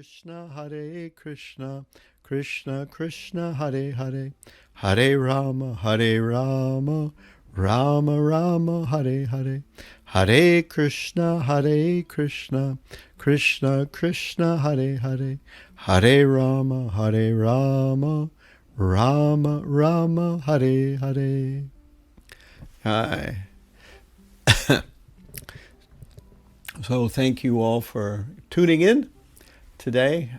Krishna, Hare Krishna, Krishna Krishna, Hare Hare, Hare Rama, Rama Rama, Hare Hare, Hare Krishna, Krishna Krishna, Hare Hare, Hare Rama, Rama Rama, Hare Hare. Hi. So thank you all for tuning in today.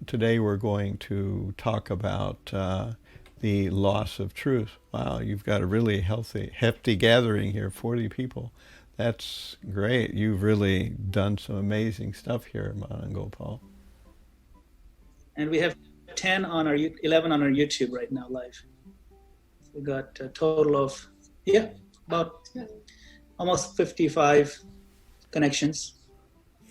Today we're going to talk about the loss of truth. Wow, you've got a really hefty gathering here, 40 people. That's great. You've really done some amazing stuff here, Manangopal. And we have 11 on our YouTube right now live. We got a total of, almost 55 connections.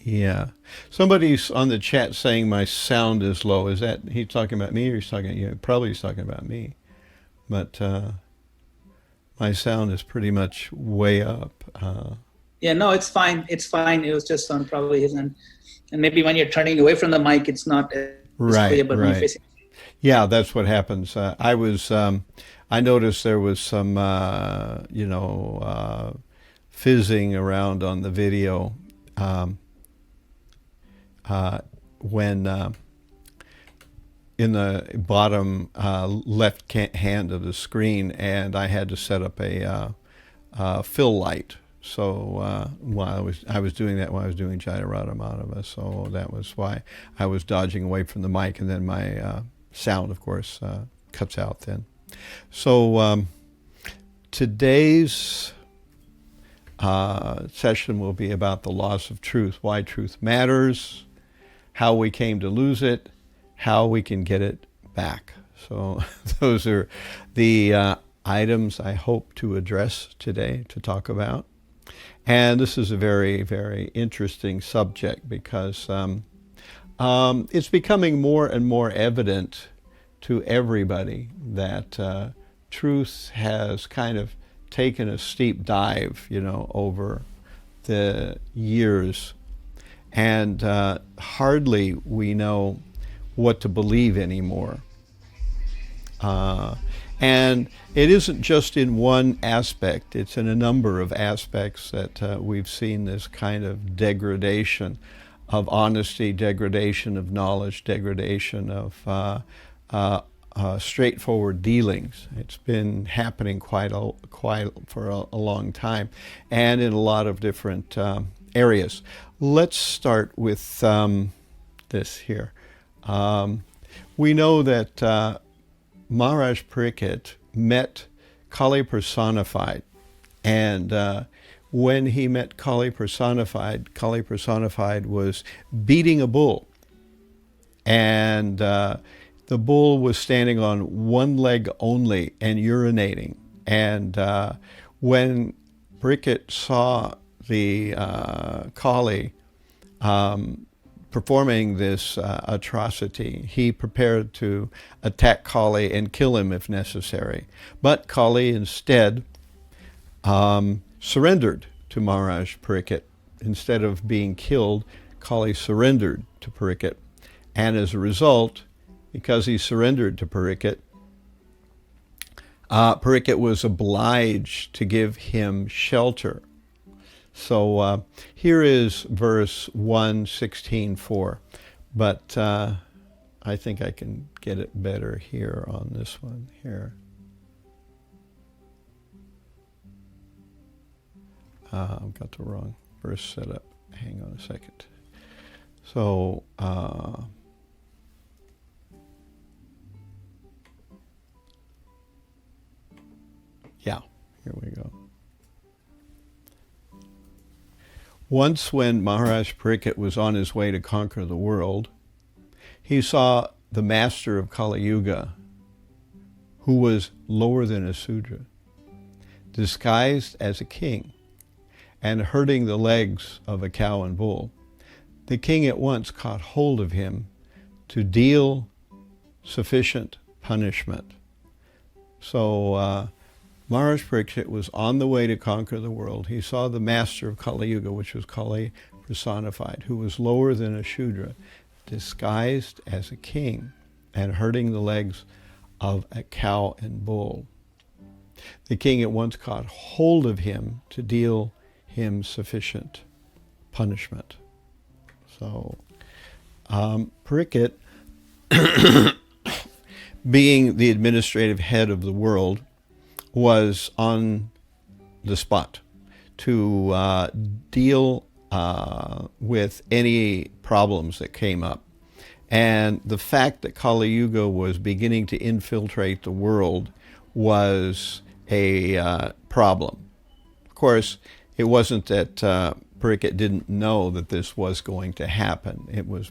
Yeah. Somebody's on the chat saying my sound is low. Is that he's talking about me or he's talking, probably he's talking about me. But my sound is pretty much way up. No, it's fine. It's fine. It was just on probably his end. And maybe when you're turning away from the mic, it's not as clear, but when you're facing. Yeah, that's what happens. I noticed there was some, fizzing around on the video when in the bottom left hand of the screen, and I had to set up a fill light. So while I was doing that while I was doing Jayarada Madhava, so that was why I was dodging away from the mic, and then my sound, of course, cuts out then. So today's session will be about the loss of truth, why truth matters, how we came to lose it, how we can get it back. So those are the items I hope to address today, to talk about. And this is a very, very interesting subject because it's becoming more and more evident to everybody that truth has kind of taken a steep dive, over the years. And hardly we know what to believe anymore. And it isn't just in one aspect, it's in a number of aspects that we've seen this kind of degradation of honesty, degradation of knowledge, degradation of straightforward dealings. It's been happening quite for a long time, and in a lot of different areas. Let's start with this here. We know that Maharaj Parikshit met Kali personified, and when he met Kali personified was beating a bull, and the bull was standing on one leg only and urinating. And when Parikshit saw the Kali performing this atrocity, he prepared to attack Kali and kill him if necessary. But Kali instead surrendered to Maharaj Parikshit. Instead of being killed, Kali surrendered to Parikshit. And as a result, because he surrendered to Parikshit, Parikshit was obliged to give him shelter. So here is verse 1:16:4, but I think I can get it better here on this one here. I've got the wrong verse set up. Hang on a second. So here we go. Once when Maharaj Parikshit was on his way to conquer the world, he saw the master of Kali Yuga, who was lower than a Sudra, disguised as a king and herding the legs of a cow and bull. The king at once caught hold of him to deal sufficient punishment. So Maharaj Parikshit was on the way to conquer the world. He saw the master of Kali Yuga, which was Kali personified, who was lower than a Shudra, disguised as a king and hurting the legs of a cow and bull. The king at once caught hold of him to deal him sufficient punishment. So Parikshit, being the administrative head of the world, was on the spot to deal with any problems that came up. And the fact that Kali Yuga was beginning to infiltrate the world was a problem. Of course, it wasn't that Parikshit didn't know that this was going to happen. It was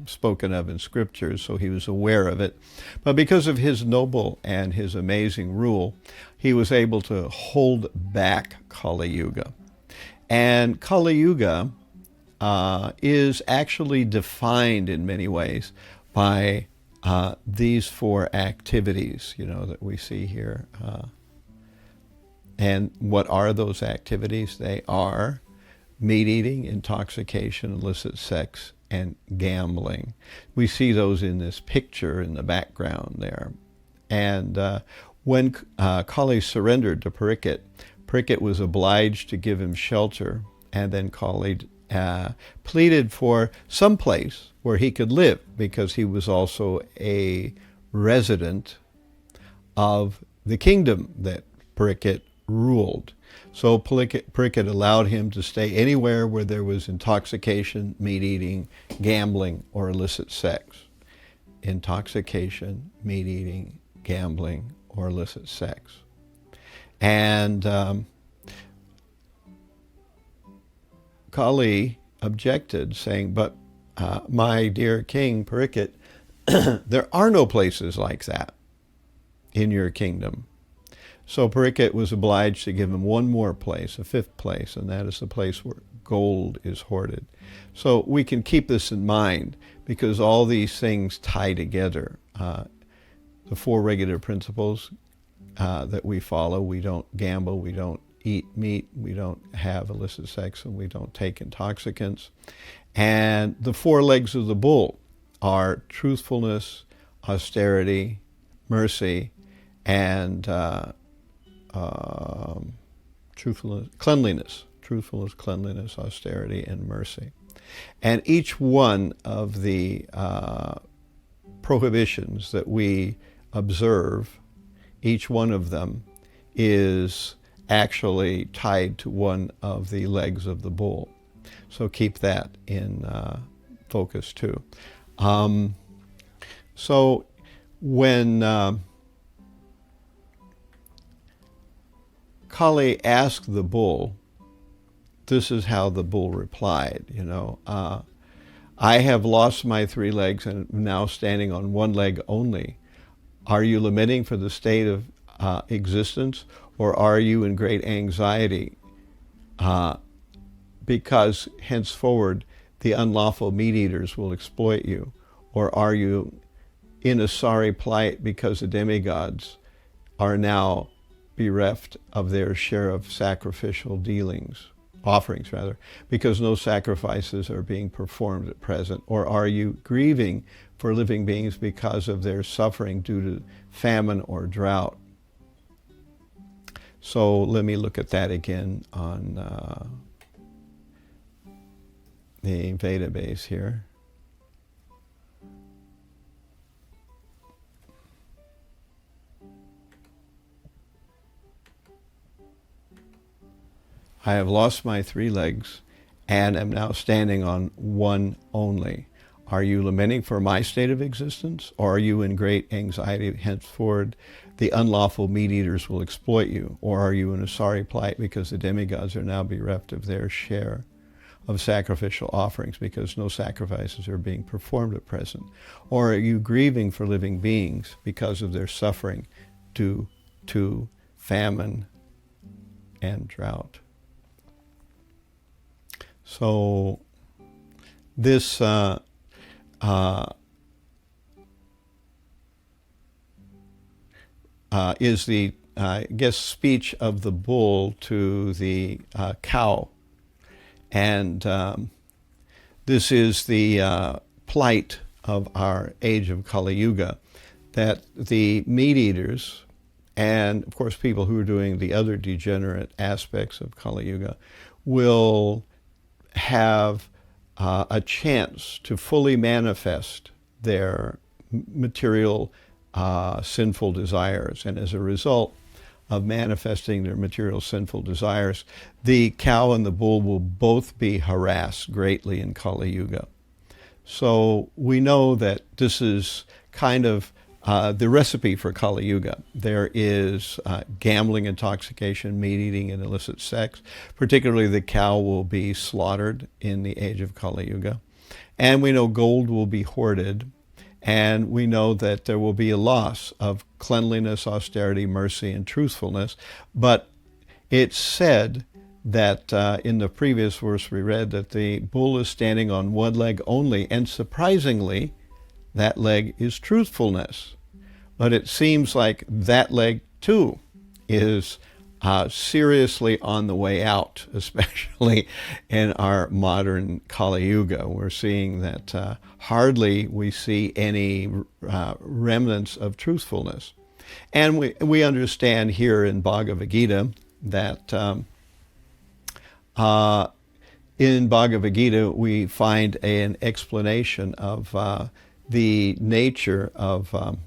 spoken of in scriptures, so he was aware of it. But because of his noble and his amazing rule, he was able to hold back Kali Yuga. And Kali Yuga is actually defined in many ways by these four activities, that we see here. And what are those activities? They are meat eating, intoxication, illicit sex, and gambling. We see those in this picture in the background there. And when Kali surrendered to Parikshit, Parikshit was obliged to give him shelter, and then Kali pleaded for some place where he could live, because he was also a resident of the kingdom that Parikshit ruled. So Parikshit allowed him to stay anywhere where there was intoxication, meat eating, gambling, or illicit sex. Intoxication, meat eating, gambling, or illicit sex. And Kali objected, saying, but my dear king Parikshit, there are no places like that in your kingdom. So Parikshit was obliged to give him one more place, a fifth place, and that is the place where gold is hoarded. So we can keep this in mind, because all these things tie together. The four regular principles that we follow: we don't gamble, we don't eat meat, we don't have illicit sex, and we don't take intoxicants. And the four legs of the bull are truthfulness, austerity, mercy, and cleanliness, austerity, and mercy. And each one of the prohibitions that we observe, each one of them is actually tied to one of the legs of the bull. So keep that in focus too. So when Kali asked the bull, this is how the bull replied, I have lost my three legs and am now standing on one leg only. Are you lamenting for the state of existence, or are you in great anxiety because henceforward the unlawful meat eaters will exploit you? Or are you in a sorry plight because the demigods are now bereft of their share of sacrificial offerings, because no sacrifices are being performed at present? Or are you grieving for living beings because of their suffering due to famine or drought? So let me look at that again on the Veda base here. I have lost my three legs and am now standing on one only. Are you lamenting for my state of existence, or are you in great anxiety henceforward the unlawful meat eaters will exploit you? Or are you in a sorry plight because the demigods are now bereft of their share of sacrificial offerings, because no sacrifices are being performed at present? Or are you grieving for living beings because of their suffering due to famine and drought? So this is the I guess, speech of the bull to the cow. And this is the plight of our age of Kali Yuga, that the meat eaters, and of course people who are doing the other degenerate aspects of Kali Yuga, will have a chance to fully manifest their material sinful desires. And as a result of manifesting their material sinful desires, the cow and the bull will both be harassed greatly in Kali Yuga. So we know that this is kind of the recipe for Kali Yuga. There is gambling, intoxication, meat eating, and illicit sex. Particularly the cow will be slaughtered in the age of Kali Yuga. And we know gold will be hoarded. And we know that there will be a loss of cleanliness, austerity, mercy, and truthfulness. But it's said that in the previous verse we read that the bull is standing on one leg only, and surprisingly, that leg is truthfulness. But it seems like that leg too is seriously on the way out, especially in our modern Kali Yuga. We're seeing that hardly we see any remnants of truthfulness. And we understand here in Bhagavad Gita that in Bhagavad Gita we find an explanation of the nature of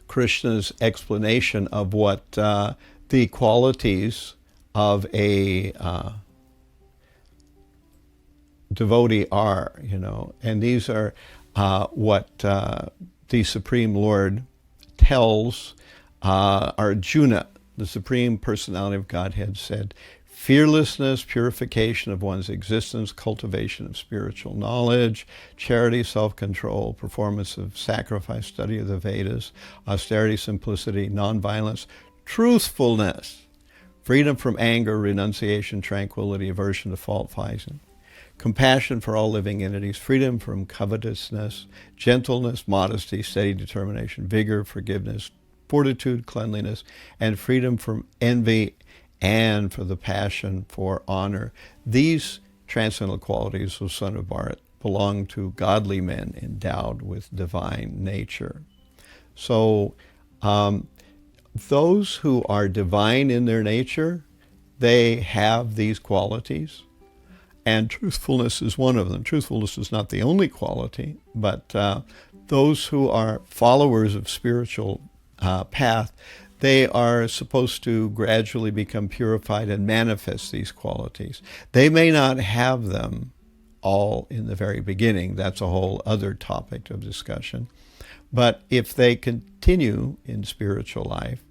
Krishna's explanation of what the qualities of a devotee are, and these are what the Supreme Lord tells Arjuna. The Supreme Personality of Godhead said, fearlessness, purification of one's existence, cultivation of spiritual knowledge, charity, self-control, performance of sacrifice, study of the Vedas, austerity, simplicity, nonviolence, truthfulness, freedom from anger, renunciation, tranquility, aversion to fault finding, compassion for all living entities, freedom from covetousness, gentleness, modesty, steady determination, vigor, forgiveness, fortitude, cleanliness, and freedom from envy and for the passion for honor. These transcendental qualities, O son of Bharat, belong to godly men endowed with divine nature. So those who are divine in their nature, they have these qualities, and truthfulness is one of them. Truthfulness is not the only quality, but those who are followers of spiritual path, they are supposed to gradually become purified and manifest these qualities. They may not have them all in the very beginning. That's a whole other topic of discussion. But if they continue in spiritual life,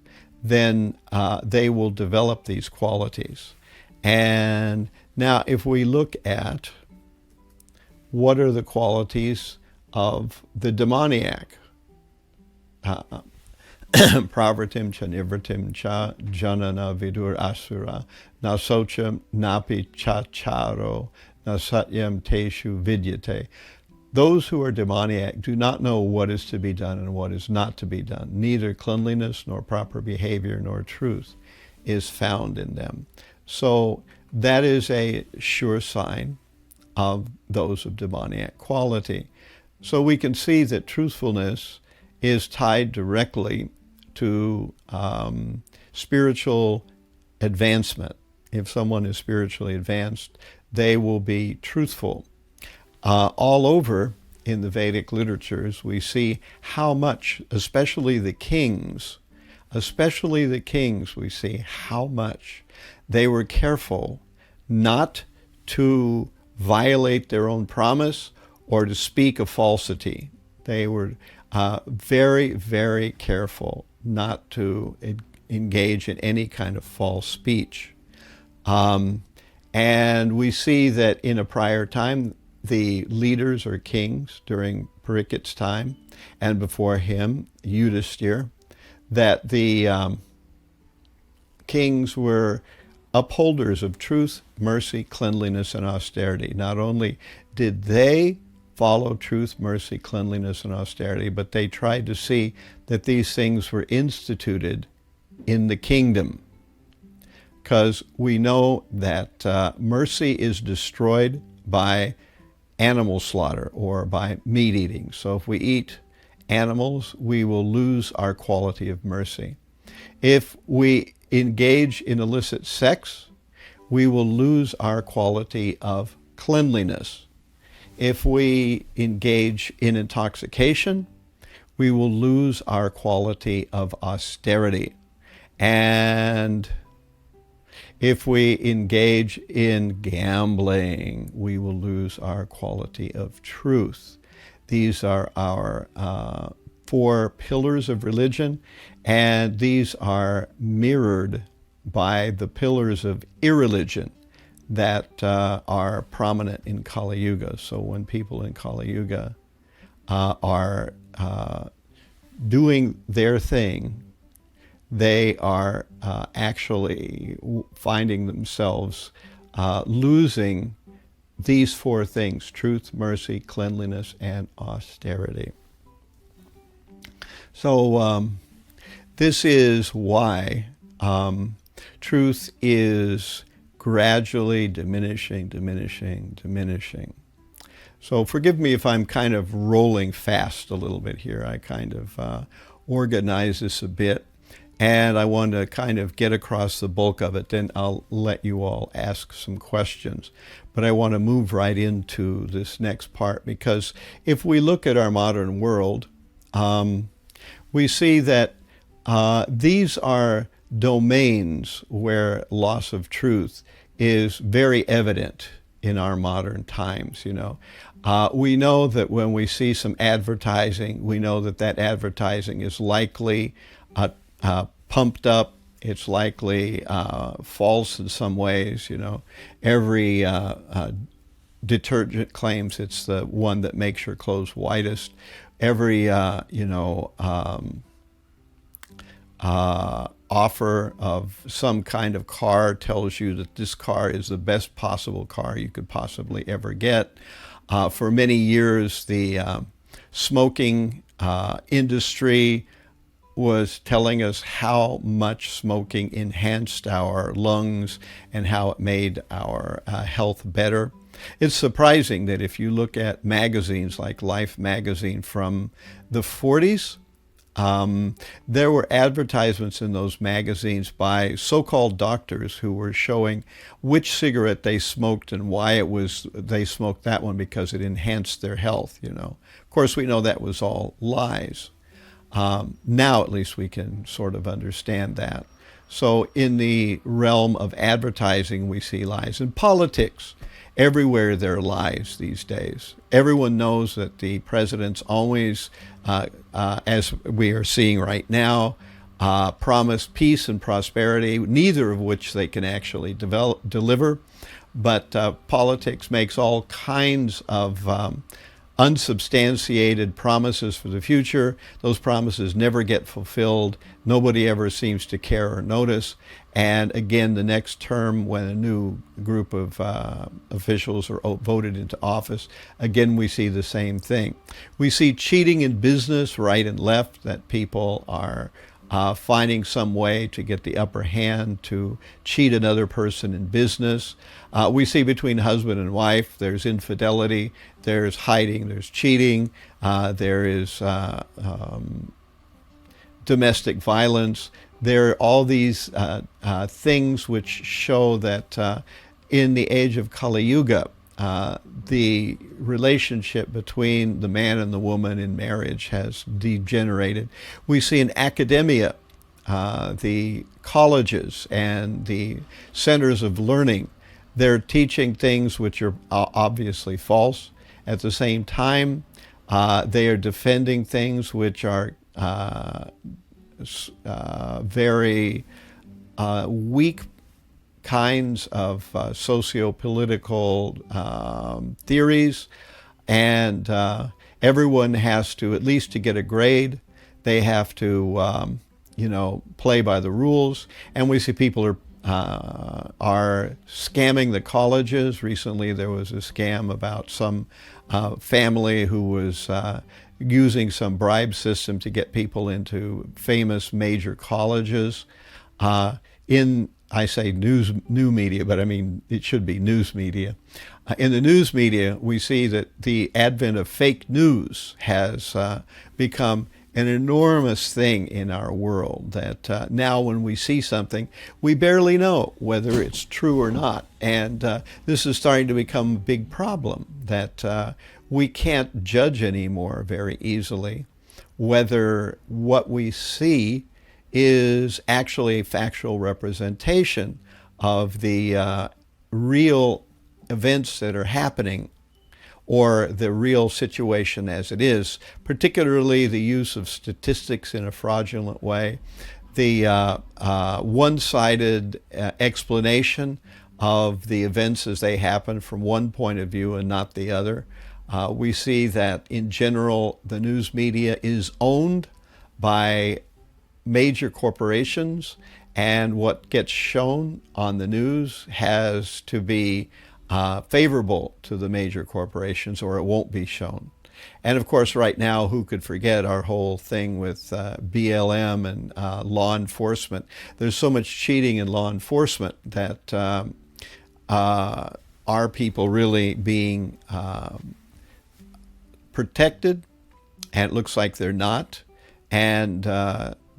then they will develop these qualities. And now if we look at what are the qualities of the demoniac, Pravritim cha nivritim cha janana vidur asura na socham napi cha charo na satyam teshu vidyate. Those who are demoniac do not know what is to be done and what is not to be done. Neither cleanliness nor proper behavior nor truth is found in them. So that is a sure sign of those of demoniac quality. So we can see that truthfulness is tied directly to spiritual advancement. If someone is spiritually advanced, they will be truthful. All over in the Vedic literatures, we see how much, especially the kings, we see how much they were careful not to violate their own promise or to speak a falsity. They were very, very careful not to engage in any kind of false speech. And we see that in a prior time, the leaders or kings during Parikshit's time, and before him, Yudhisthira, that the kings were upholders of truth, mercy, cleanliness, and austerity. Not only did they follow truth, mercy, cleanliness, and austerity, but they tried to see that these things were instituted in the kingdom. Because we know that mercy is destroyed by animal slaughter or by meat eating. So if we eat animals, we will lose our quality of mercy. If we engage in illicit sex, we will lose our quality of cleanliness. If we engage in intoxication, we will lose our quality of austerity. And if we engage in gambling, we will lose our quality of truth. These are our 4 pillars of religion, and these are mirrored by the pillars of irreligion that are prominent in Kali Yuga. So when people in Kali Yuga are doing their thing, they are actually finding themselves losing these 4 things: truth, mercy, cleanliness, and austerity. So this is why truth is gradually diminishing. So forgive me if I'm kind of rolling fast a little bit here. I kind of organize this a bit, and I want to kind of get across the bulk of it. Then I'll let you all ask some questions. But I want to move right into this next part, because if we look at our modern world, we see that these are domains where loss of truth is very evident in our modern times. We know that when we see some advertising, we know that that advertising is likely pumped up. It's likely false in some ways. Every detergent claims it's the one that makes your clothes whitest. Every offer of some kind of car tells you that this car is the best possible car you could possibly ever get. For many years, the smoking industry was telling us how much smoking enhanced our lungs and how it made our health better. It's surprising that if you look at magazines like Life magazine from the 40s, there were advertisements in those magazines by so-called doctors who were showing which cigarette they smoked and why it was they smoked that one, because it enhanced their health. Of course, we know that was all lies. Now at least we can sort of understand that. So in the realm of advertising, we see lies. In politics, everywhere there are lies these days. Everyone knows that the presidents always, as we are seeing right now, promise peace and prosperity, neither of which they can actually deliver. But politics makes all kinds of unsubstantiated promises for the future. Those promises never get fulfilled. Nobody ever seems to care or notice. And again, the next term, when a new group of officials are voted into office, again, we see the same thing. We see cheating in business right and left, that people are finding some way to get the upper hand to cheat another person in business. We see between husband and wife, there's infidelity, there's hiding, there's cheating, there is domestic violence. There are all these things which show that in the age of Kali Yuga, the relationship between the man and the woman in marriage has degenerated. We see in academia, the colleges and the centers of learning, they're teaching things which are obviously false. At the same time, they are defending things which are very weak kinds of socio-political theories, and everyone has to, at least to get a grade, they have to play by the rules. And we see people are are scamming the colleges. Recently, there was a scam about some family who was using some bribe system to get people into famous major colleges. I say new media, but I mean it should be news media. In the news media, we see that the advent of fake news has become an enormous thing in our world, that now when we see something, we barely know whether it's true or not. And this is starting to become a big problem, that we can't judge anymore very easily whether what we see is actually a factual representation of the real events that are happening, or the real situation as it is, particularly the use of statistics in a fraudulent way, the one-sided explanation of the events as they happen from one point of view and not the other. We see that in general the news media is owned by major corporations, and what gets shown on the news has to be favorable to the major corporations, or it won't be shown. And of course, right now, who could forget our whole thing with BLM and law enforcement? There's so much cheating in law enforcement that are people really being protected? And it looks like they're not. And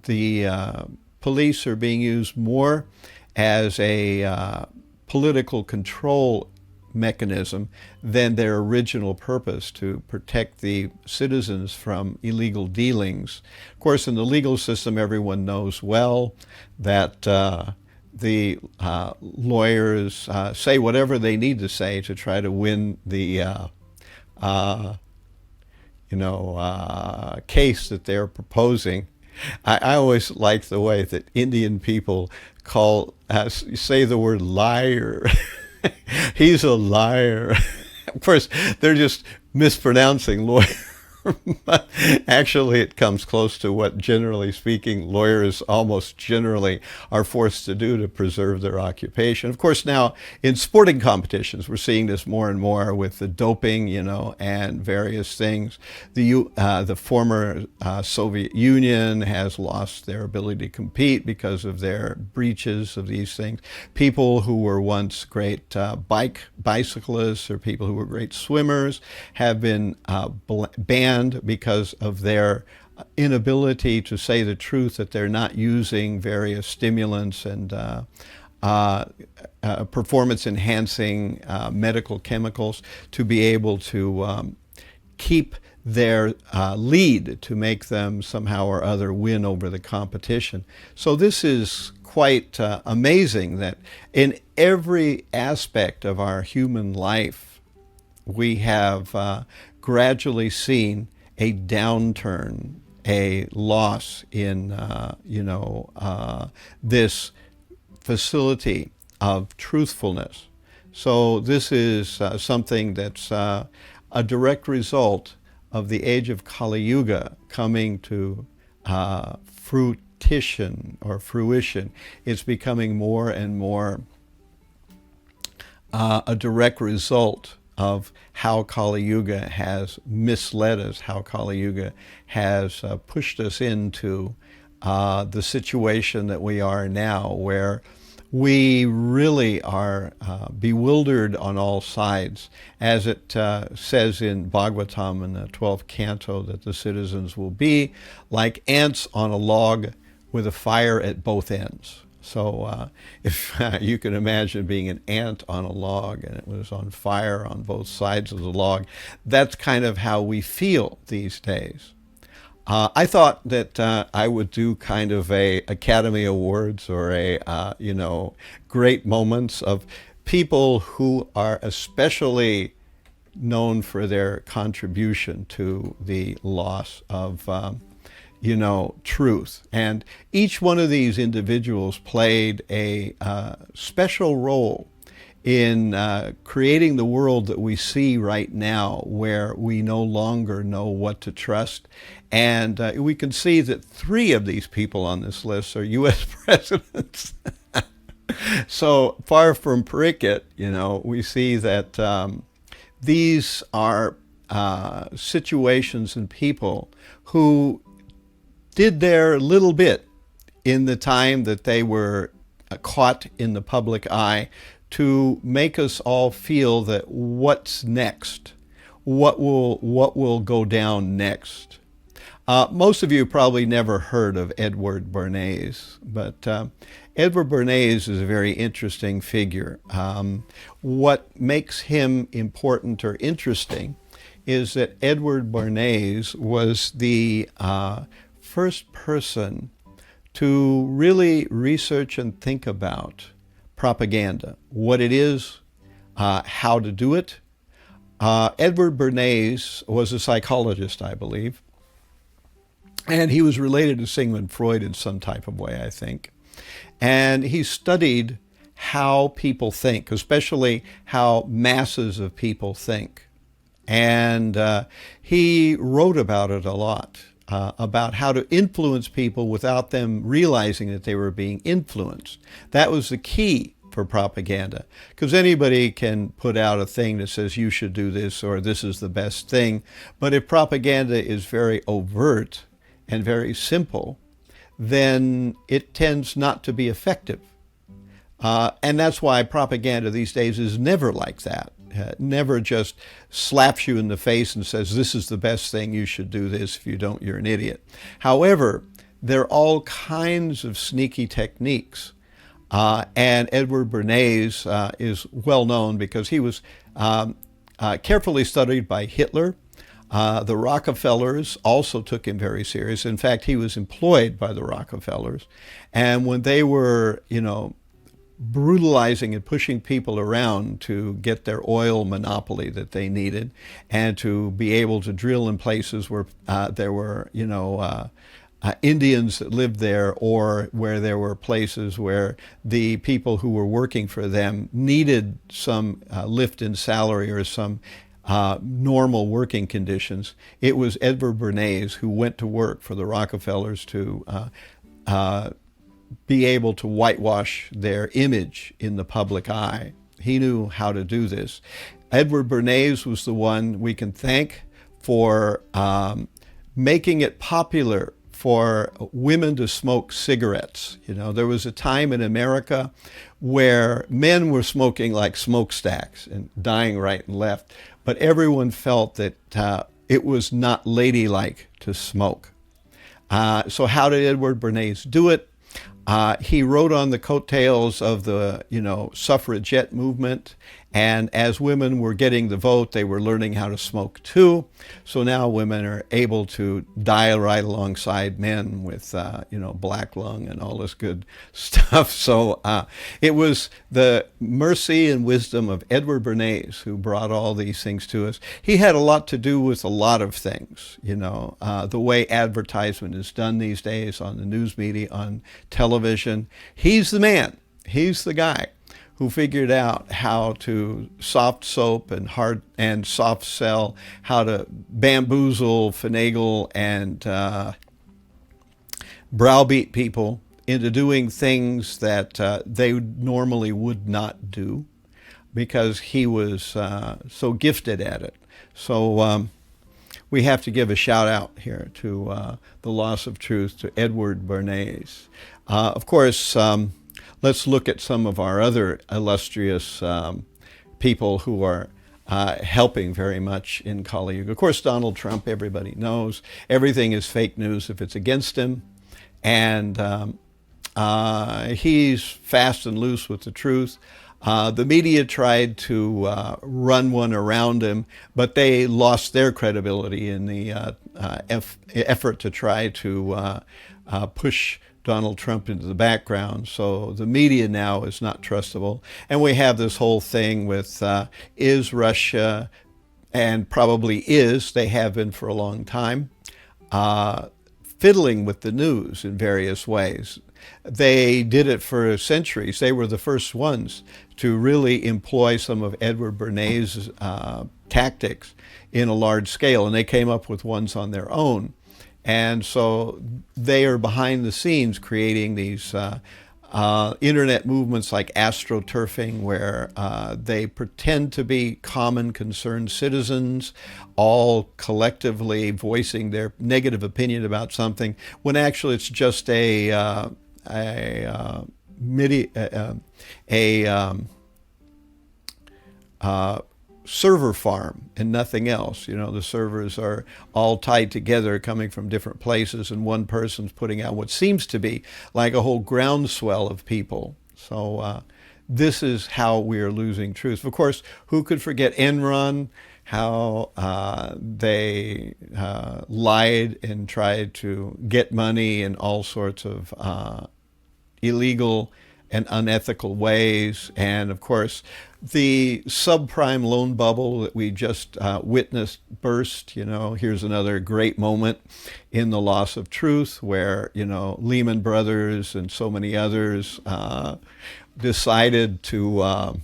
the police are being used more as a political control mechanism than their original purpose, to protect the citizens from illegal dealings. Of course, in the legal system, everyone knows well that the lawyers say whatever they need to say to try to win the case that they're proposing. I always like the way that Indian people say the word liar. He's a liar. Of course, they're just mispronouncing lawyer. But actually, it comes close to what, generally speaking, lawyers almost generally are forced to do to preserve their occupation. Of course, now in sporting competitions, we're seeing this more and more with the doping, and various things. The former Soviet Union has lost their ability to compete because of their breaches of these things. People who were once great bicyclists, or people who were great swimmers, have been banned because of their inability to say the truth, that they're not using various stimulants and performance-enhancing medical chemicals to be able to keep their lead, to make them somehow or other win over the competition. So this is quite amazing that in every aspect of our human life, we have gradually seen a downturn, a loss in, this facility of truthfulness. So this is something that's a direct result of the age of Kali Yuga coming to fruition. It's becoming more and more a direct result of how Kali Yuga has misled us, how Kali Yuga has pushed us into the situation that we are now, where we really are bewildered on all sides. As it says in Bhagavatam in the 12th canto, that the citizens will be like ants on a log with a fire at both ends. So if you can imagine being an ant on a log and it was on fire on both sides of the log, that's kind of how we feel these days. I thought that I would do kind of a Academy Awards, or a, great moments of people who are especially known for their contribution to the loss of truth. And each one of these individuals played a special role in creating the world that we see right now, where we no longer know what to trust. And we can see that 3 of these people on this list are U.S. presidents. So far from Prickett, we see that these are situations and people who did their little bit in the time that they were caught in the public eye to make us all feel that what's next, what will go down next. Most of you probably never heard of Edward Bernays, but Edward Bernays is a very interesting figure. What makes him important or interesting is that Edward Bernays was the first person to really research and think about propaganda, what it is, how to do it. Edward Bernays was a psychologist, I believe, and he was related to Sigmund Freud in some type of way, I think. And he studied how people think, especially how masses of people think. And he wrote about it a lot, about how to influence people without them realizing that they were being influenced. That was the key for propaganda, because anybody can put out a thing that says you should do this or this is the best thing. But if propaganda is very overt and very simple, then it tends not to be effective. And that's why propaganda these days is never like that. Never just slaps you in the face and says, this is the best thing, you should do this, if you don't, you're an idiot. However, there are all kinds of sneaky techniques. And Edward Bernays is well known because he was carefully studied by Hitler. The Rockefellers also took him very serious. In fact, he was employed by the Rockefellers. And when they were, brutalizing and pushing people around to get their oil monopoly that they needed and to be able to drill in places where there were, Indians that lived there, or where there were places where the people who were working for them needed some lift in salary or some normal working conditions. It was Edward Bernays who went to work for the Rockefellers to be able to whitewash their image in the public eye. He knew how to do this. Edward Bernays was the one we can thank for making it popular for women to smoke cigarettes. There was a time in America where men were smoking like smokestacks and dying right and left, but everyone felt that it was not ladylike to smoke. So how did Edward Bernays do it? He rode on the coattails of the, suffragette movement, and as women were getting the vote, they were learning how to smoke too. So now women are able to die right alongside men with, black lung and all this good stuff. So it was the mercy and wisdom of Edward Bernays who brought all these things to us. He had a lot to do with a lot of things, the way advertisement is done these days on the news media, on television. He's the man. He's the guy who figured out how to soft soap and hard and soft sell, how to bamboozle, finagle, and browbeat people into doing things that they normally would not do, because he was so gifted at it. So we have to give a shout out here to the loss of truth to Edward Bernays. Of course, let's look at some of our other illustrious people who are helping very much in Kali Yuga. Of course, Donald Trump, everybody knows. Everything is fake news if it's against him. And he's fast and loose with the truth. The media tried to run one around him, but they lost their credibility in the effort to try to push Donald Trump into the background. So the media now is not trustable. And we have this whole thing with is Russia, and probably is, they have been for a long time, fiddling with the news in various ways. They did it for centuries. They were the first ones to really employ some of Edward Bernays' tactics in a large scale, and they came up with ones on their own. And so they are behind the scenes creating these internet movements like astroturfing, where they pretend to be common concerned citizens, all collectively voicing their negative opinion about something, when actually it's just server farm and nothing else. You know, the servers are all tied together, coming from different places, and one person's putting out what seems to be like a whole groundswell of people. So this is how we are losing truth. Of course, who could forget Enron, how they lied and tried to get money in all sorts of illegal and unethical ways. And of course, the subprime loan bubble that we just witnessed burst. You know, here's another great moment in the loss of truth, where, you know, Lehman Brothers and so many others decided to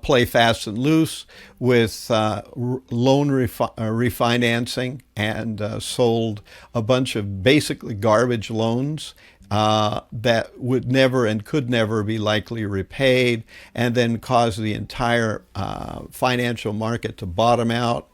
play fast and loose with loan refinancing, and sold a bunch of basically garbage loans that would never and could never be likely repaid, and then caused the entire financial market to bottom out.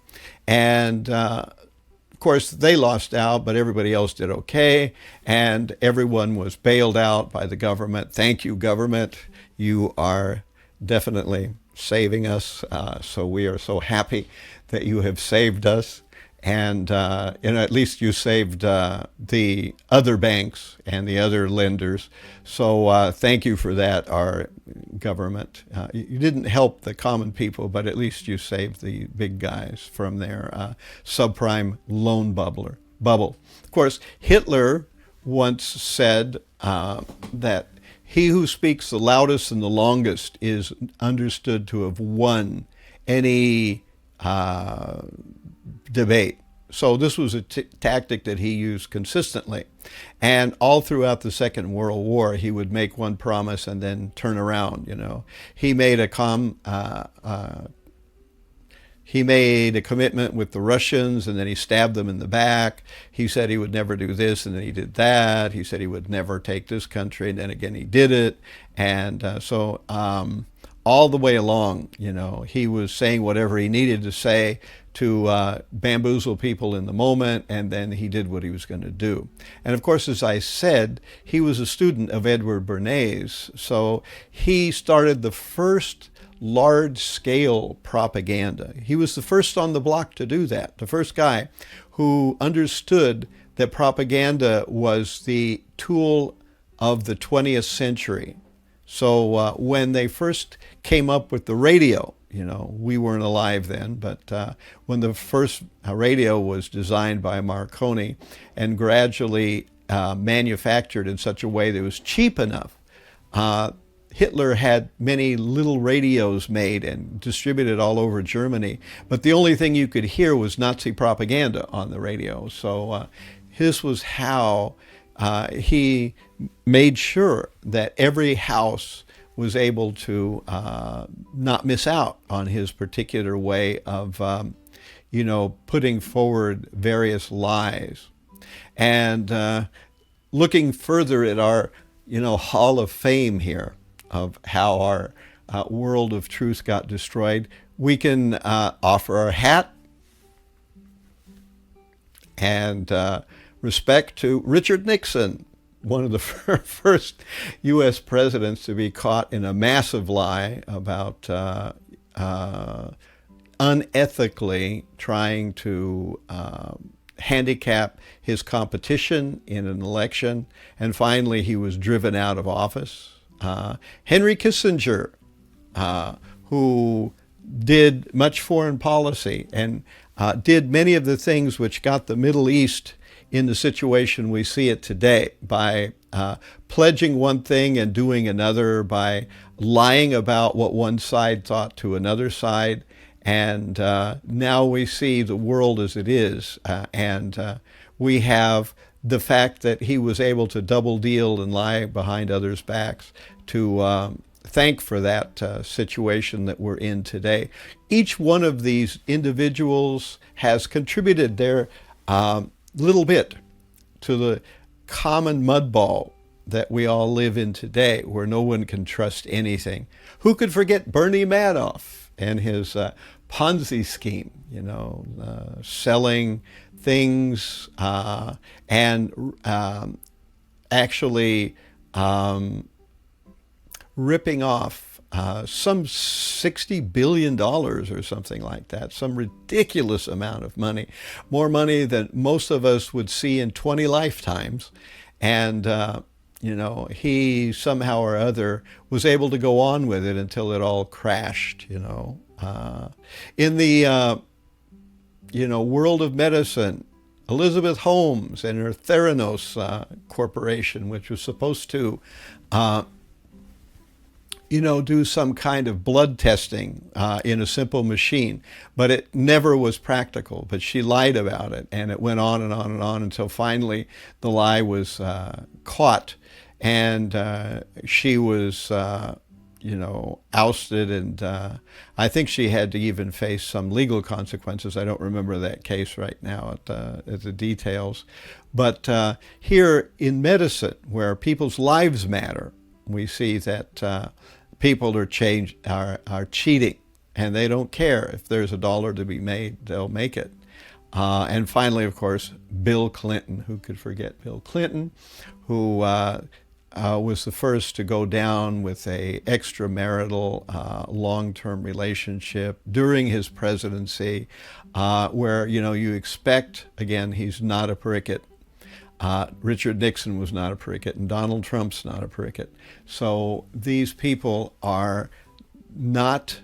And of course, they lost out, but everybody else did okay, and everyone was bailed out by the government. Thank you, government. You are definitely saving us. So we are so happy that you have saved us. And at least you saved the other banks and the other lenders. So thank you for that, our government. You didn't help the common people, but at least you saved the big guys from their subprime loan bubble. Of course, Hitler once said that he who speaks the loudest and the longest is understood to have won any debate. So this was a tactic that he used consistently. And all throughout the Second World War, he would make one promise and then turn around. You know, he made a commitment with the Russians, and then he stabbed them in the back. He said he would never do this, and then he did that. He said he would never take this country, and then again he did it. And so all the way along, you know, he was saying whatever he needed to say to bamboozle people in the moment, and then he did what he was going to do. And of course, as I said, he was a student of Edward Bernays, so he started the first large-scale propaganda. He was the first on the block to do that, the first guy who understood that propaganda was the tool of the 20th century. So when they first came up with the radio, you know, we weren't alive then, but when the first radio was designed by Marconi and gradually manufactured in such a way that it was cheap enough, Hitler had many little radios made and distributed all over Germany, but the only thing you could hear was Nazi propaganda on the radio. So this was how he made sure that every house was able to not miss out on his particular way of, putting forward various lies. And looking further at our, Hall of Fame here of how our world of truth got destroyed, we can offer our hat and respect to Richard Nixon, one of the first U.S. presidents to be caught in a massive lie about unethically trying to handicap his competition in an election, and finally he was driven out of office. Henry Kissinger, who did much foreign policy and did many of the things which got the Middle East in the situation we see it today, by pledging one thing and doing another, by lying about what one side thought to another side. And now we see the world as it is. And we have the fact that he was able to double deal and lie behind others' backs to thank for that situation that we're in today. Each one of these individuals has contributed their little bit to the common mud ball that we all live in today, where no one can trust anything. Who could forget Bernie Madoff and his Ponzi scheme, selling things and actually ripping off some $60 billion or something like that, some ridiculous amount of money, more money than most of us would see in 20 lifetimes. And, he somehow or other was able to go on with it until it all crashed, In the, world of medicine, Elizabeth Holmes and her Theranos Corporation, which was supposed to do some kind of blood testing in a simple machine, but it never was practical. But she lied about it, and it went on and on and on until finally the lie was caught, and she was, ousted, and I think she had to even face some legal consequences. I don't remember that case right now at the details. But here in medicine, where people's lives matter, we see that people are cheating, and they don't care if there's a dollar to be made; they'll make it. And finally, of course, Bill Clinton. Who could forget Bill Clinton, who was the first to go down with a extramarital long-term relationship during his presidency, where you expect, again, he's not a pricket. Richard Nixon was not a pricket, and Donald Trump's not a pricket. So these people are not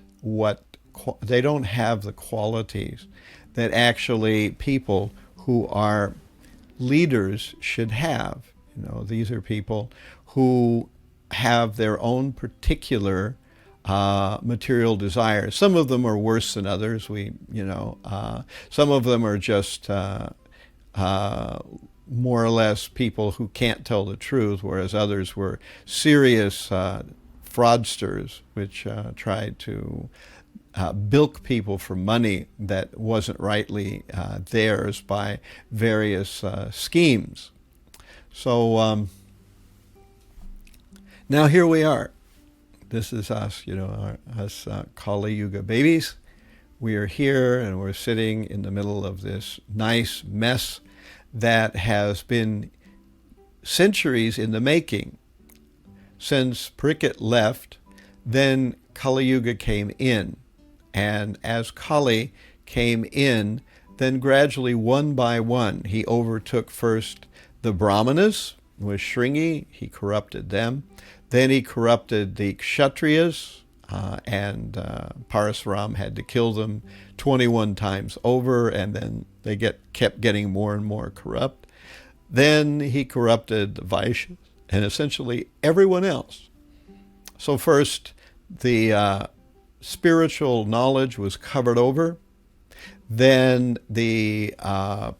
they don't have the qualities that actually people who are leaders should have. These are people who have their own particular material desires. Some of them are worse than others. Some of them are just more or less people who can't tell the truth, whereas others were serious fraudsters, which tried to bilk people for money that wasn't rightly theirs by various schemes. So now here we are. This is us, us Kali Yuga babies. We are here, and we're sitting in the middle of this nice mess that has been centuries in the making. Since Pricket left, then Kali Yuga came in. And as Kali came in, then gradually one by one, he overtook first the Brahmanas with Shringi. He corrupted them. Then he corrupted the Kshatriyas, and Parasuram had to kill them 21 times over, and then they kept getting more and more corrupt. Then he corrupted the Vaishyas and essentially everyone else. So first, the spiritual knowledge was covered over. Then the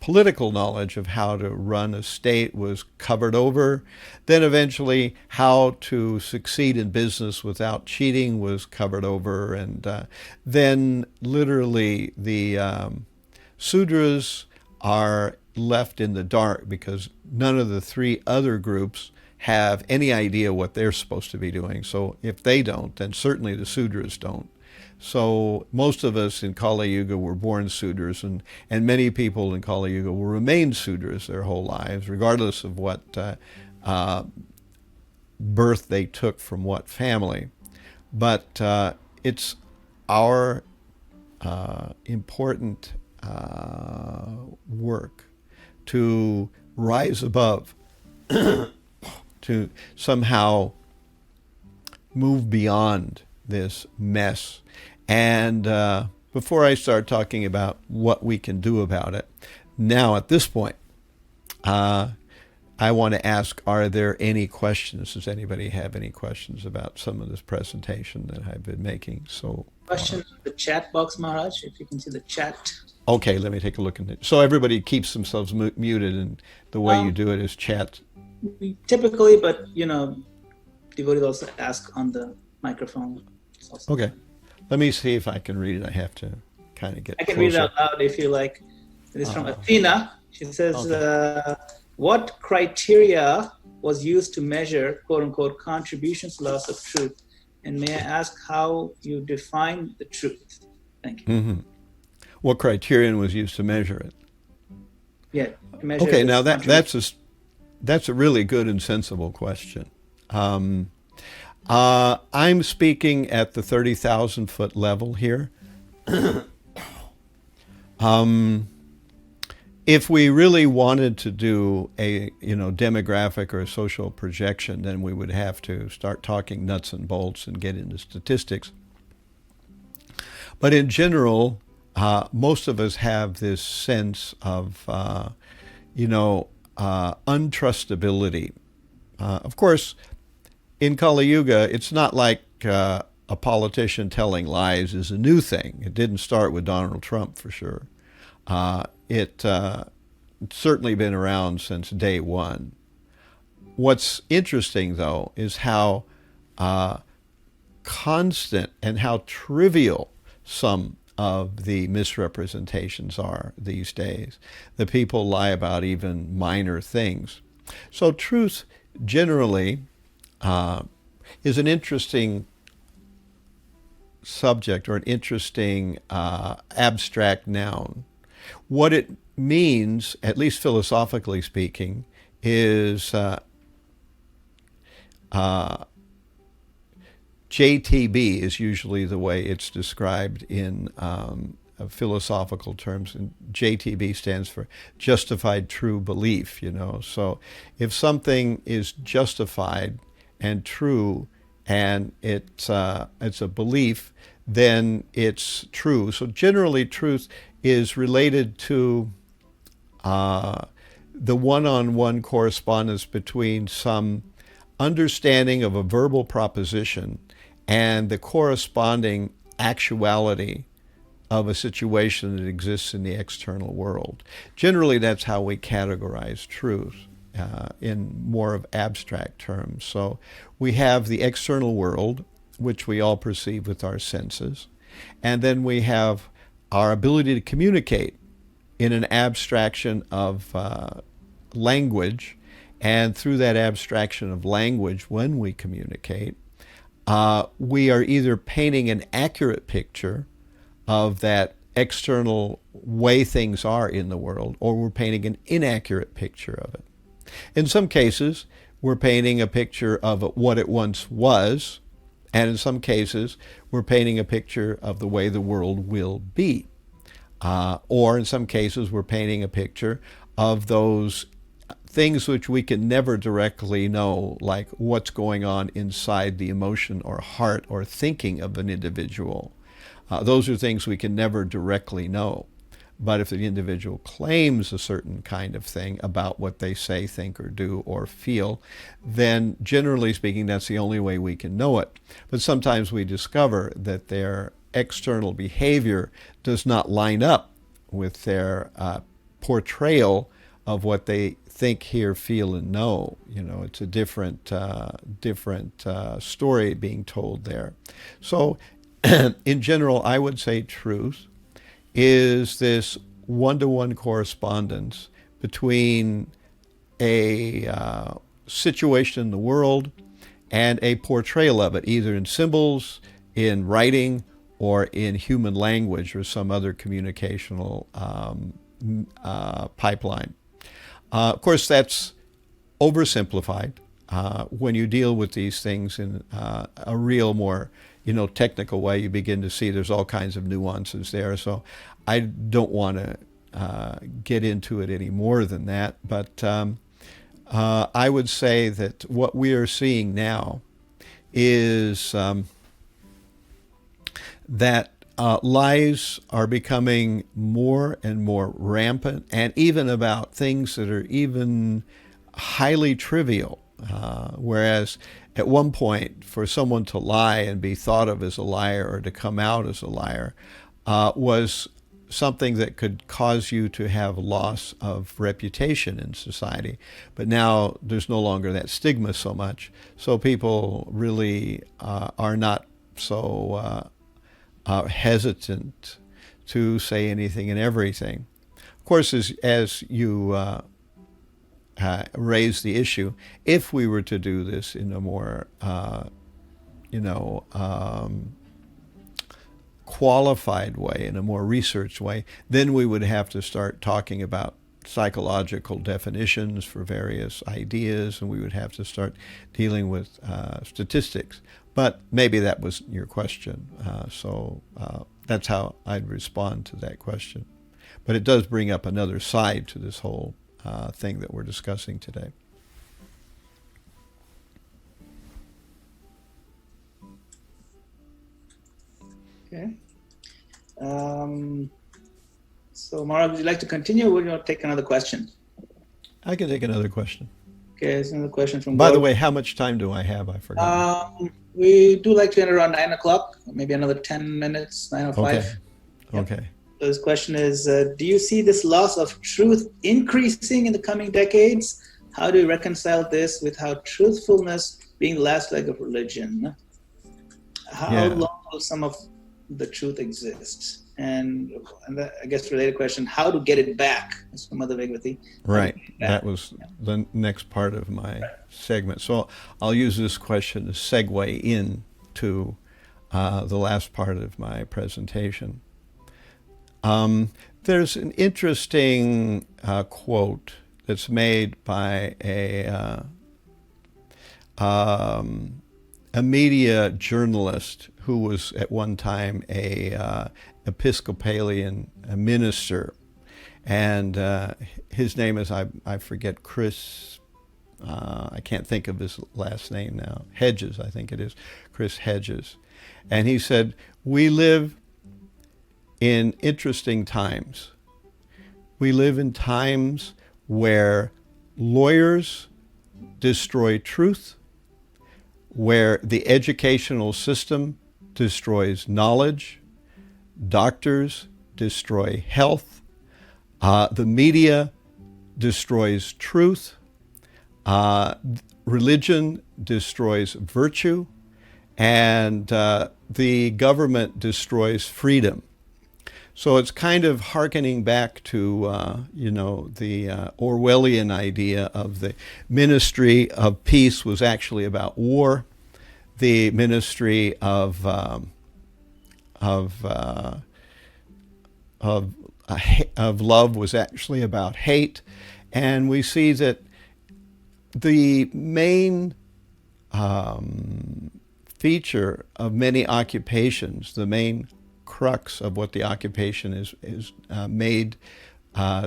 political knowledge of how to run a state was covered over. Then eventually how to succeed in business without cheating was covered over. And then literally the Sudras are left in the dark because none of the three other groups have any idea what they're supposed to be doing. So if they don't, then certainly the Sudras don't. So most of us in Kali Yuga were born Sudras, and many people in Kali Yuga will remain Sudras their whole lives, regardless of what birth they took from what family. But it's our important work to rise above, to somehow move beyond this mess. And before I start talking about what we can do about it, now at this point, I want to ask, are there any questions? Does anybody have any questions about some of this presentation that I've been making so far? Question in the chat box, Maharaj, if you can see the chat. Okay, let me take a look at it. So everybody keeps themselves muted, and the way you do it is chat. Typically, but devotees also ask on the microphone. Okay. Let me see if I can read it. I have to kind of get I can closer. read it out loud if you like. It is from Athena. She says, Okay. what criteria was used to measure, quote unquote, contributions loss of truth? And may I ask how you define the truth? Thank you. Mm-hmm. What criterion was used to measure it? Yeah, to measure Okay, now this contribution. that's a really good and sensible question. Um, I'm speaking at the 30,000 foot level here. If we really wanted to do a demographic or a social projection, then we would have to start talking nuts and bolts and get into statistics. But in general, most of us have this sense of untrustability. Of course, in Kali Yuga, it's not like a politician telling lies is a new thing. It didn't start with Donald Trump for sure. It's certainly been around since day one. What's interesting, though, is how constant and how trivial some of the misrepresentations are these days. The people lie about even minor things. So truth generally is an interesting subject or an interesting abstract noun. What it means, at least philosophically speaking, is JTB is usually the way it's described in philosophical terms, and JTB stands for justified true belief. So if something is justified and true, and it's a belief, then it's true. So generally, truth is related to the one-on-one correspondence between some understanding of a verbal proposition and the corresponding actuality of a situation that exists in the external world. Generally, that's how we categorize truth in more of abstract terms. So we have the external world, which we all perceive with our senses, and then we have our ability to communicate in an abstraction of language, and through that abstraction of language, when we communicate, we are either painting an accurate picture of that external way things are in the world, or we're painting an inaccurate picture of it. In some cases, we're painting a picture of what it once was, and in some cases, we're painting a picture of the way the world will be. Or in some cases, we're painting a picture of those things which we can never directly know, like what's going on inside the emotion or heart or thinking of an individual. Those are things we can never directly know. But if the individual claims a certain kind of thing about what they say, think, or do, or feel, then generally speaking, that's the only way we can know it. But sometimes we discover that their external behavior does not line up with their portrayal of what they think, hear, feel, and know. It's a different story being told there. So in general, I would say truth is this one-to-one correspondence between a situation in the world and a portrayal of it, either in symbols, in writing, or in human language or some other communicational pipeline. Of course, that's oversimplified. When you deal with these things in a real, more technical way, you begin to see there's all kinds of nuances there. So I don't want to get into it any more than that. But I would say that what we are seeing now is that lies are becoming more and more rampant, and even about things that are even highly trivial. Whereas at one point, for someone to lie and be thought of as a liar or to come out as a liar was something that could cause you to have loss of reputation in society. But now there's no longer that stigma so much. So people really are not so hesitant to say anything and everything. Of course, as you raise the issue. If we were to do this in a more, qualified way, in a more researched way, then we would have to start talking about psychological definitions for various ideas, and we would have to start dealing with statistics. But maybe that was your question, so that's how I'd respond to that question. But it does bring up another side to this whole thing that we're discussing today. Okay. So, Mara, would you like to continue, or would you take another question? I can take another question. Okay, there's another question from. By the way, how much time do I have? I forgot. We do like to end around 9 o'clock, maybe another 10 minutes, 9:05. Okay. Yep. Okay. So this question is, do you see this loss of truth increasing in the coming decades? How do you reconcile this with how truthfulness being the last leg of religion? How long will some of the truth exist? And that, I guess, related question, how to get it back? Some other Bhagavati. Right. That was the next part of my segment. So I'll use this question to segue into the last part of my presentation. There's an interesting quote that's made by a media journalist who was at one time a Episcopalian minister, and his name is, I forget, Chris, I can't think of his last name now, Hedges, I think it is, Chris Hedges. And he said, we live in interesting times. We live in times where lawyers destroy truth, where the educational system destroys knowledge, doctors destroy health, the media destroys truth, religion destroys virtue, and the government destroys freedom. So it's kind of hearkening back to, the Orwellian idea of the ministry of peace was actually about war. The ministry of love was actually about hate. And we see that the main feature of many occupations, the main crux of what the occupation is made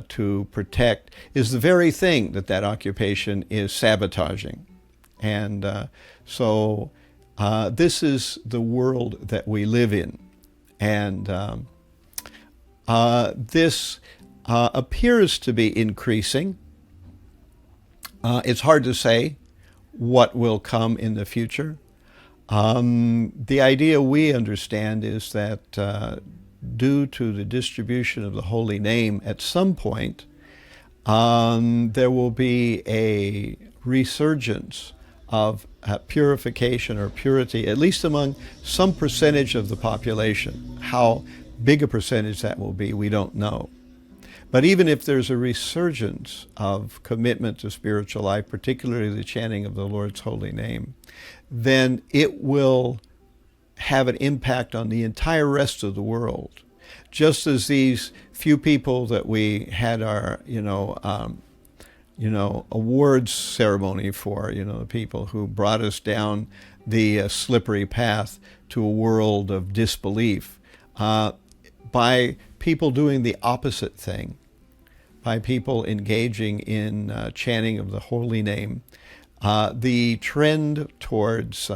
to protect, is the very thing that occupation is sabotaging. And so this is the world that we live in. And this appears to be increasing. It's hard to say what will come in the future. The idea we understand is that due to the distribution of the holy name, at some point, there will be a resurgence of purification or purity, at least among some percentage of the population. How big a percentage that will be, we don't know. But even if there's a resurgence of commitment to spiritual life, particularly the chanting of the Lord's holy name, then it will have an impact on the entire rest of the world. Just as these few people that we had our, awards ceremony for, the people who brought us down the slippery path to a world of disbelief, by people doing the opposite thing, by people engaging in chanting of the holy name, the trend towards,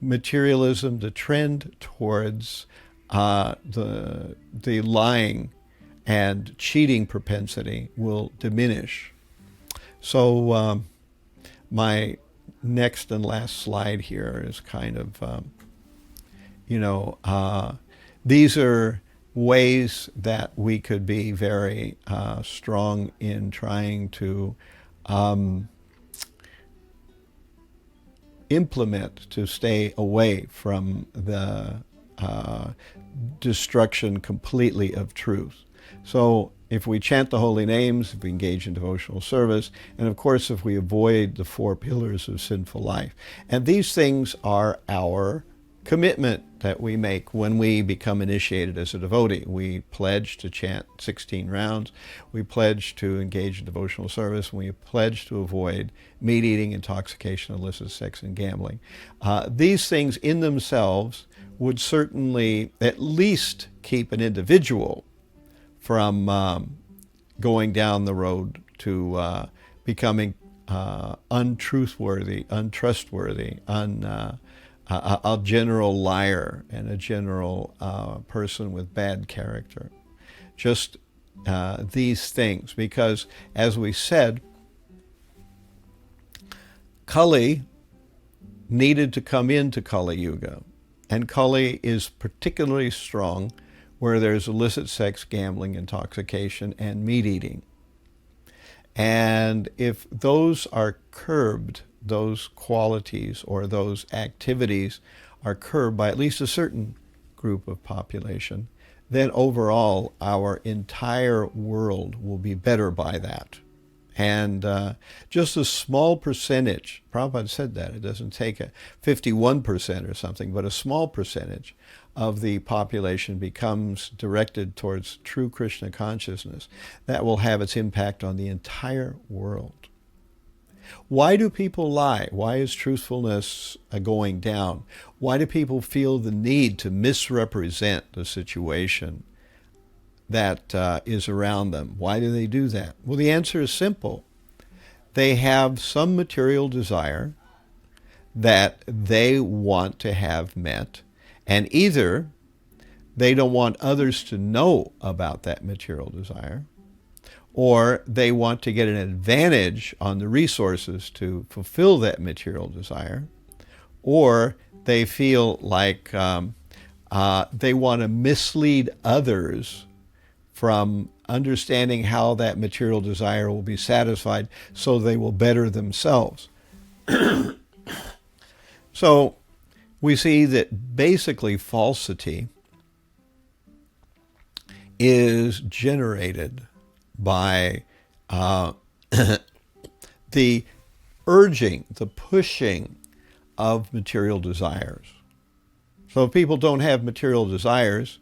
materialism, the trend towards the lying and cheating propensity will diminish. So my next and last slide here is kind of, these are ways that we could be very strong in trying to implement to stay away from the destruction completely of truth. So if we chant the holy names, if we engage in devotional service, and of course if we avoid the 4 pillars of sinful life. And these things are our commitment that we make when we become initiated as a devotee. We pledge to chant 16 rounds. We pledge to engage in devotional service. We pledge to avoid meat eating, intoxication, illicit sex, and gambling. These things in themselves would certainly at least keep an individual from going down the road to becoming untrustworthy, a general liar and a general person with bad character. Just these things, because as we said, Kali needed to come into Kali Yuga, and Kali is particularly strong where there's illicit sex, gambling, intoxication, and meat eating. And if those are curbed, those qualities or those activities are curbed by at least a certain group of population, then overall our entire world will be better by that. And just a small percentage, Prabhupada said that, it doesn't take a 51% or something, but a small percentage of the population becomes directed towards true Krishna consciousness. That will have its impact on the entire world. Why do people lie? Why is truthfulness going down? Why do people feel the need to misrepresent the situation that is around them? Why do they do that? Well, the answer is simple. They have some material desire that they want to have met, and either they don't want others to know about that material desire, or they want to get an advantage on the resources to fulfill that material desire, or they feel like they want to mislead others from understanding how that material desire will be satisfied so they will better themselves. So we see that basically falsity is generated by the urging, the pushing of material desires. So if people don't have material desires,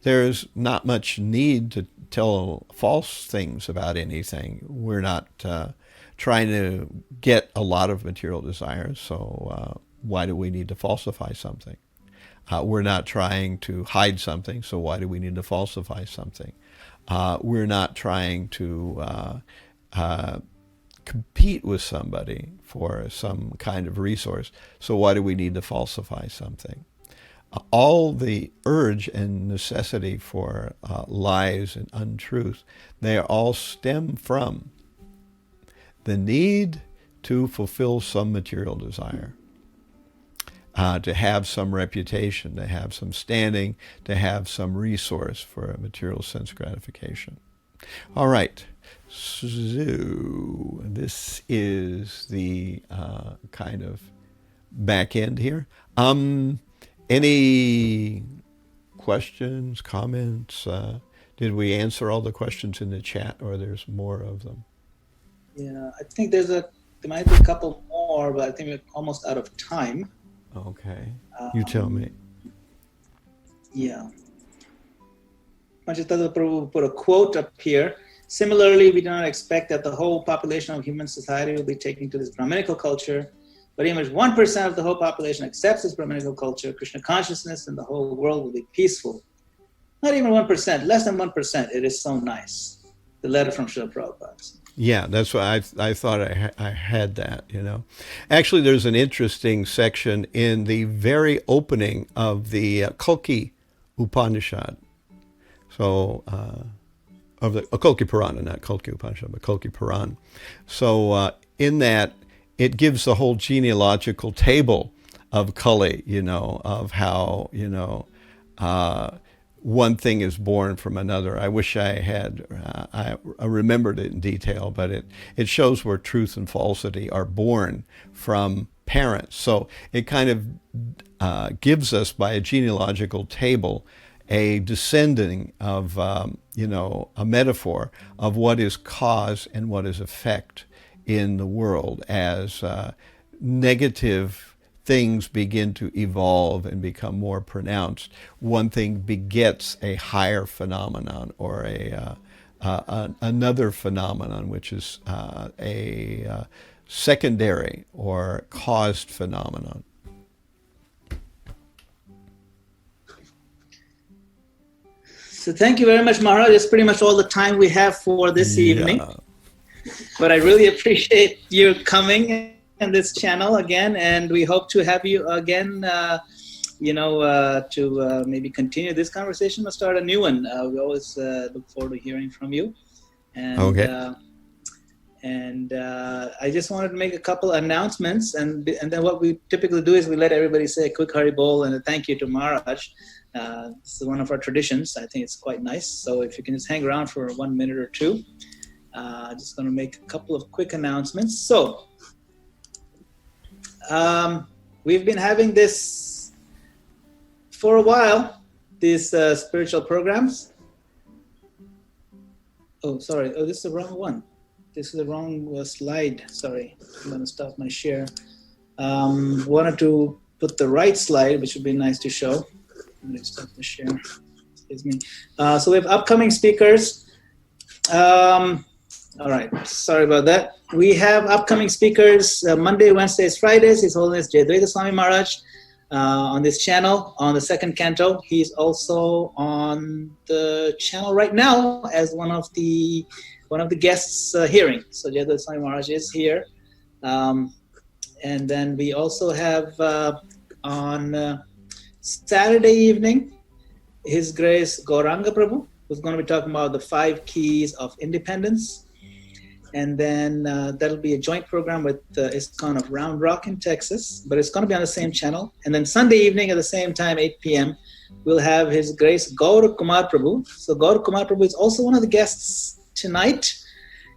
there's not much need to tell false things about anything. We're not trying to get a lot of material desires, so why do we need to falsify something? We're not trying to hide something, so why do we need to falsify something? We're not trying to compete with somebody for some kind of resource, so why do we need to falsify something? All the urge and necessity for lies and untruth, they all stem from the need to fulfill some material desire, to have some reputation, to have some standing, to have some resource for a material sense gratification. All right, so this is the kind of back end here. Any questions, comments? Did we answer all the questions in the chat, or there's more of them? Yeah, I think there might be a couple more, but I think we're almost out of time. Okay, you tell me. Yeah. Panchatada Prabhu put a quote up here. Similarly, we do not expect that the whole population of human society will be taken to this Brahminical culture, but even if 1% of the whole population accepts this Brahminical culture, Krishna consciousness in the whole world will be peaceful. Not even 1%, less than 1%. It is so nice. The letter from Srila Prabhupada. Yeah, that's why I thought I had that, you know. Actually, there's an interesting section in the very opening of the Kalki Upanishad. So, of the Kalki Purana, not Kalki Upanishad, but Kalki Purana. So, in that, it gives the whole genealogical table of Kali, you know, of how, you know, one thing is born from another. I wish I had, I remembered it in detail, but it shows where truth and falsity are born from parents. So it kind of gives us, by a genealogical table, a descending of, a metaphor of what is cause and what is effect in the world as negative things begin to evolve and become more pronounced. One thing begets a higher phenomenon or another phenomenon, which is a secondary or caused phenomenon. So thank you very much, Maharaj. It's pretty much all the time we have for this evening. But I really appreciate you coming on this channel again, and we hope to have you again, to maybe continue this conversation or start a new one. We always look forward to hearing from you. And, okay. I just wanted to make a couple announcements, and then what we typically do is we let everybody say a quick Hari Bol and a thank you to Maharaj. This is one of our traditions. I think it's quite nice. So if you can just hang around for 1 minute or two, just going to make a couple of quick announcements. So we've been having this for a while, these spiritual programs. Oh, sorry. Oh, this is the wrong one. This is the wrong slide. Sorry. I'm going to stop my share. Wanted to put the right slide, which would be nice to show. I'm going to stop the share. Excuse me. So we have upcoming speakers. All right. Sorry about that. We have upcoming speakers Monday, Wednesdays, Fridays. His Holiness Jayadvaita Swami Maharaj on this channel on the second canto. He's also on the channel right now as one of the guests hearing. So Jayadvaita Swami Maharaj is here. And then we also have on Saturday evening, His Grace Gauranga Prabhu, who's going to be talking about the 5 keys of independence. And then that'll be a joint program with ISKCON of Round Rock in Texas, but it's going to be on the same channel. And then Sunday evening at the same time, 8 p.m., we'll have His Grace Gaur Kumar Prabhu. So Gaur Kumar Prabhu is also one of the guests tonight.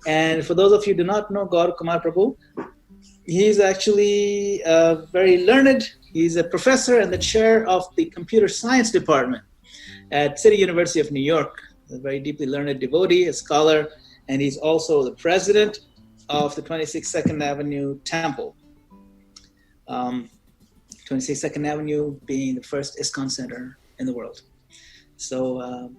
And for those of you who do not know Gaur Kumar Prabhu, he's actually very learned. He's a professor and the chair of the computer science department at City University of New York. A very deeply learned devotee, a scholar, and he's also the president of the 26 Second Avenue Temple. 26 Second Avenue being the first ISKCON center in the world. So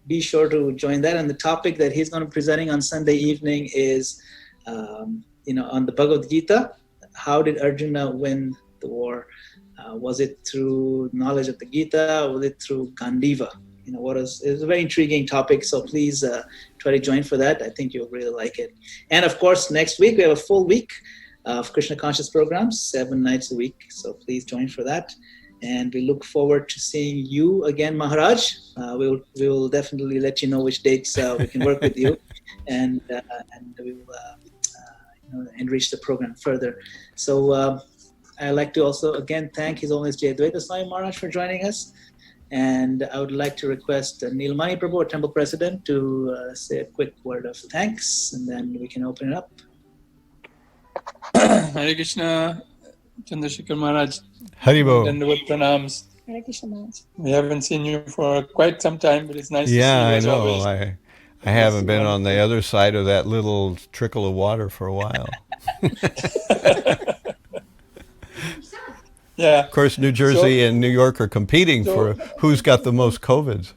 be sure to join that. And the topic that he's going to be presenting on Sunday evening is, on the Bhagavad Gita. How did Arjuna win the war? Was it through knowledge of the Gita, or was it through Gandiva? It's a very intriguing topic, so please try to join for that. I think you'll really like it. And of course, next week we have a full week of Krishna Conscious programs, 7 nights a week. So please join for that. And we look forward to seeing you again, Maharaj. We will definitely let you know which dates we can work with you, and we will enrich the program further. So I'd like to also again thank His Holiness Jayadvaita Swami Maharaj for joining us. And I would like to request Neelmani Prabhu, our temple president, to say a quick word of thanks, and then we can open it up. Hare Krishna, Chandrasekhar Maharaj. Haribo. Dandavat pranams. Hare Krishna Maharaj. We haven't seen you for quite some time, but it's nice to see you. Yeah, I know. Always. I haven't been on the other side of that little trickle of water for a while. Yeah. Of course, New Jersey and New York are competing for who's got the most COVIDs.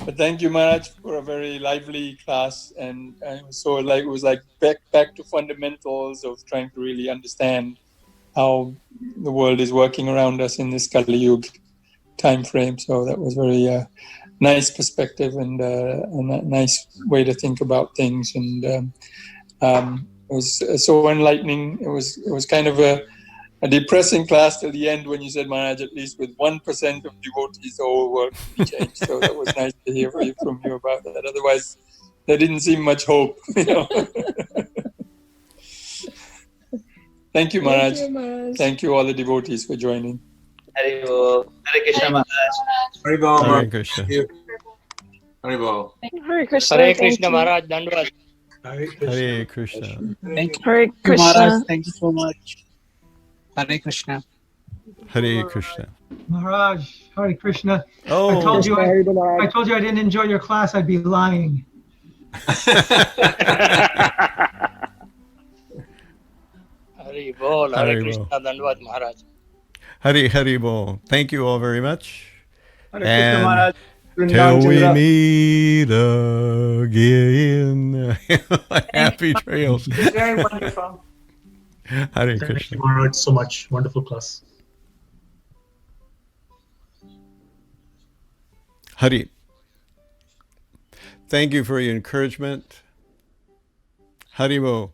But thank you, Maharaj, for a very lively class, and it was like back to fundamentals of trying to really understand how the world is working around us in this Kali Yuga time frame. So that was very nice perspective and a nice way to think about things, and it was so enlightening. It was kind of a depressing class till the end when you said, Maharaj, at least with 1% of devotees, the whole world can be changed. So that was nice to hear from you about that. Otherwise, there didn't seem much hope. Thank you, Maharaj. Thank you, Maharaj. Thank you, all the devotees, for joining. Hare Krishna Maharaj. Hare Bol. Hare Krishna. Hare Bol. Hare Krishna. Hare Krishna Maharaj, Dandavad. Hare Krishna. Thank you. Hare Maharaj. Krishna. Thank you so much. Hare Krishna. Hare Krishna. Maharaj, Hare Krishna. Oh, I told you Hare Maharaj. I told you I didn't enjoy your class, I'd be lying. Hari Bol, Hari Hare Bol. Krishna, Dandavad Maharaj. Hari Bol. Thank you all very much. Hare Krishna And Maharaj. till Vrindavan we Chandra. meet again. Happy trails. Very wonderful. Hare Thank you, Krishna. Maharaj, so much. Wonderful class. Hari. Thank you for your encouragement. Haribo.